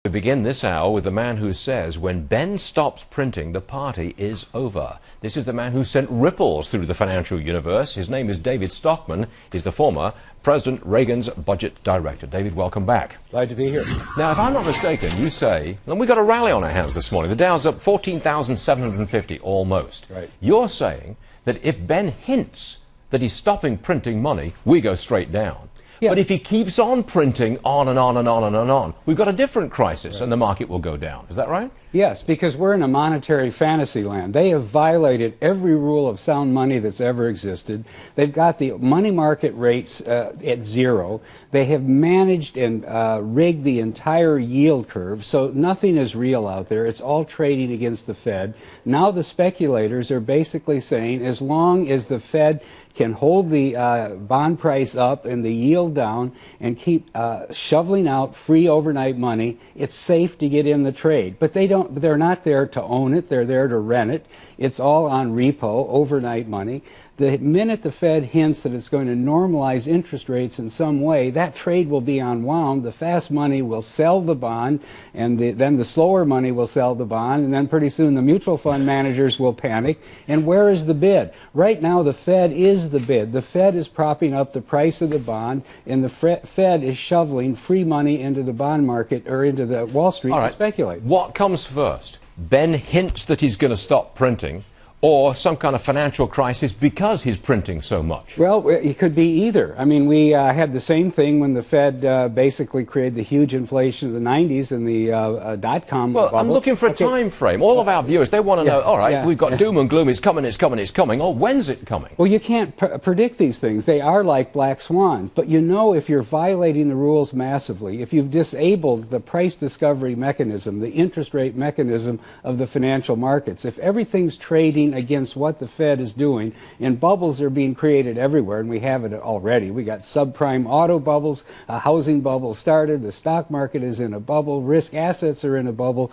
We begin this hour with the man who says when Ben stops printing, the party is over. This is the man who sent ripples through the financial universe. His name is David Stockman. He's the former President Reagan's budget director. David, welcome back. Glad to be here. Now, if I'm not mistaken, you say, and we've got a rally on our hands this morning. The Dow's up 14,750 almost. Right. You're saying that if Ben hints that he's stopping printing money, we go straight down. Yeah. But if he keeps on printing on and on and on and on, we've got a different crisis, and the market will go down. Is that right? Yes, because we're in a monetary fantasy land. They have violated every rule of sound money that's ever existed. They've got the money market rates at zero. They have managed and rigged the entire yield curve, so nothing is real out there. It's all trading against the Fed. Now the speculators are basically saying as long as the Fed can hold the bond price up and the yield down and keep shoveling out free overnight money, it's safe to get in the trade. But they're not there to own it, they're there to rent it. It's all on repo, overnight money. The minute the Fed hints that it's going to normalize interest rates in some way, that trade will be unwound. The fast money will sell the bond, and then the slower money will sell the bond, and then pretty soon the mutual fund managers will panic. And where is the bid? Right now, the Fed is the bid. The Fed is propping up the price of the bond, and the Fed is shoveling free money into the bond market or into the Wall Street to speculate. What comes first? Ben hints that he's going to stop printing, or some kind of financial crisis because he's printing so much? Well, it could be either. I mean, we had the same thing when the Fed basically created the huge inflation of the 90s and the dot-com bubble. Well, I'm looking for a time frame. All of our viewers, they want to know, all right, we've got doom and gloom, it's coming, it's coming, it's coming. Oh, when's it coming? Well, you can't predict these things. They are like black swans. But you know if you're violating the rules massively, if you've disabled the price discovery mechanism, the interest rate mechanism of the financial markets, if everything's trading against what the Fed is doing, and bubbles are being created everywhere, and we have it already. We got subprime auto bubbles, a housing bubble started, the stock market is in a bubble, risk assets are in a bubble.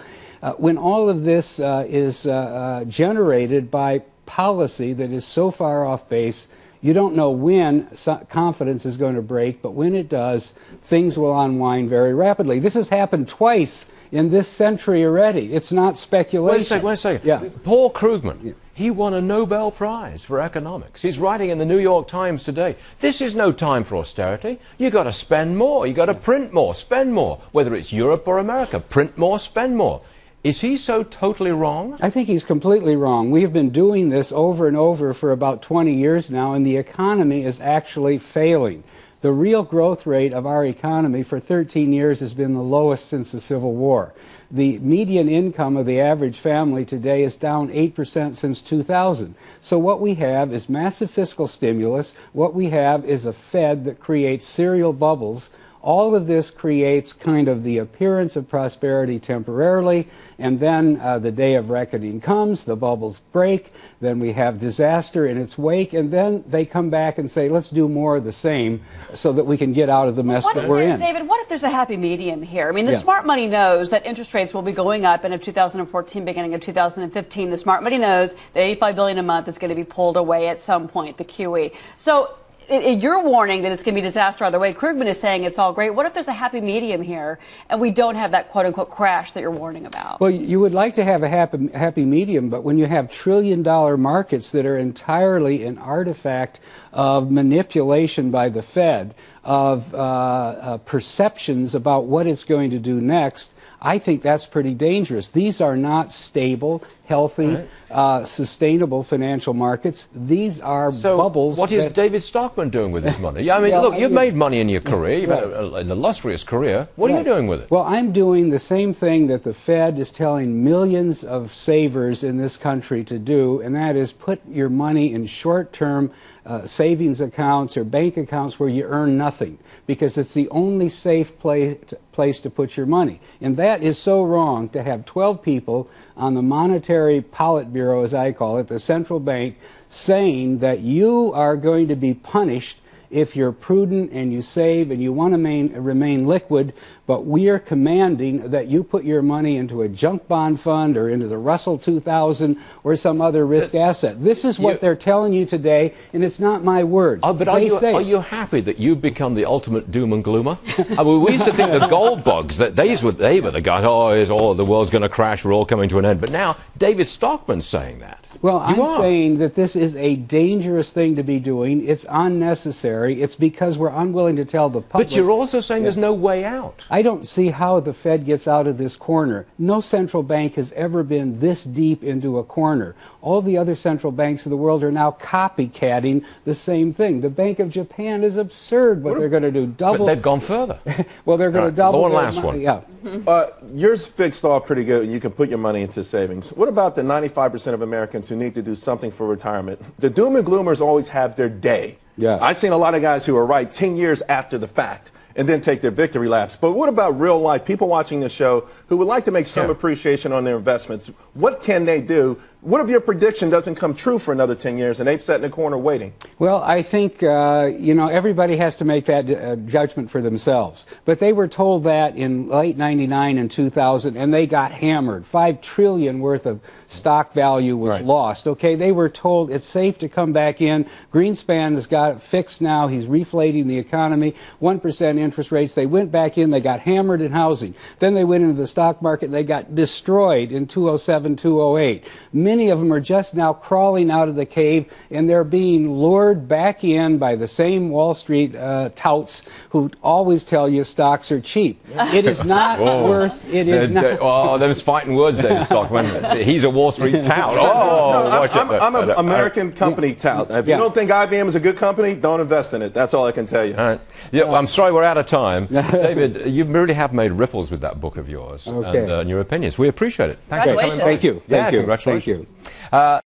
When all of this is generated by policy that is so far off base, you don't know when confidence is going to break, but when it does, things will unwind very rapidly. This has happened twice in this century already. It's not speculation. Wait a second. Yeah. Paul Krugman, he won a Nobel Prize for economics. He's writing in the New York Times today, this is no time for austerity. You've got to spend more. You've got to print more, spend more. Whether it's Europe or America, print more, spend more. Is he so totally wrong? I think he's completely wrong. We have been doing this over and over for about 20 years now, and the economy is actually failing. The real growth rate of our economy for 13 years has been the lowest since the Civil War. The median income of the average family today is down 8% since 2000. So what we have is massive fiscal stimulus. What we have is a Fed that creates serial bubbles. All of this creates kind of the appearance of prosperity temporarily, and then the day of reckoning comes, the bubbles break, then we have disaster in its wake, and then they come back and say, let's do more of the same so that we can get out of the mess that we're in. David, what if there's a happy medium here? I mean, the smart money knows that interest rates will be going up end of 2014, beginning of 2015. The smart money knows that $85 billion a month is going to be pulled away at some point, the QE. So you're warning that it's going to be disaster either way. Krugman is saying it's all great. What if there's a happy medium here and we don't have that quote-unquote crash that you're warning about? Well, you would like to have a happy medium, but when you have trillion-dollar markets that are entirely an artifact of manipulation by the Fed, of perceptions about what it's going to do next, I think that's pretty dangerous. These are not stable, healthy, sustainable financial markets. These are bubbles. What is David Stockman doing with his money? I mean, look, you've made money in your career. You've had an illustrious career. What are you doing with it? Well, I'm doing the same thing that the Fed is telling millions of savers in this country to do, and that is put your money in short-term savings accounts or bank accounts where you earn nothing, because it's the only safe place to put your money. And that is so wrong to have 12 people on the Monetary Politburo, as I call it, the central bank, saying that you are going to be punished if you're prudent and you save and you want to remain liquid, but we are commanding that you put your money into a junk bond fund or into the Russell 2000 or some other risk asset. This is what they're telling you today, and it's not my words. But are you happy that you've become the ultimate doom and gloomer? I mean, we used to think the gold bugs, that they were the guys, the world's going to crash, we're all coming to an end. But now David Stockman's saying that. Well, I'm saying that this is a dangerous thing to be doing. It's unnecessary. It's because we're unwilling to tell the public. But you're also saying there's no way out. I don't see how the Fed gets out of this corner. No central bank has ever been this deep into a corner. All the other central banks of the world are now copycatting the same thing. The Bank of Japan is absurd what they're going to do. But they've gone further. Well, they're going to double. The one last one. Yeah. Yours fixed off pretty good, and you can put your money into savings. What about the 95% of Americans who need to do something for retirement? The doom and gloomers always have their day. Yeah. I've seen a lot of guys who are right 10 years after the fact and then take their victory laps. But what about real life people watching the show who would like to make some appreciation on their investments? What can they do? What if your prediction doesn't come true for another 10 years and they've sat in the corner waiting? Well, I think, everybody has to make that judgment for themselves. But they were told that in late 99 and 2000, and they got hammered. $5 trillion worth of stock value was lost. Okay, they were told it's safe to come back in. Greenspan has got it fixed now. He's reflating the economy. 1% interest rates. They went back in. They got hammered in housing. Then they went into the stock market. They got destroyed in 2007, 2008. Many of them are just now crawling out of the cave, and they're being lured back in by the same Wall Street touts who always tell you stocks are cheap. It is not worth. It is not. Oh, those fighting words, David Stockman. He's a Wall Street tout. Watch I'm an American company tout. If you don't think IBM is a good company, don't invest in it. That's all I can tell you. All right. Yeah, well, I'm sorry we're out of time. David, you really have made ripples with that book of yours and your opinions. We appreciate it. Thank you. Thank you. Congratulations. Thank you.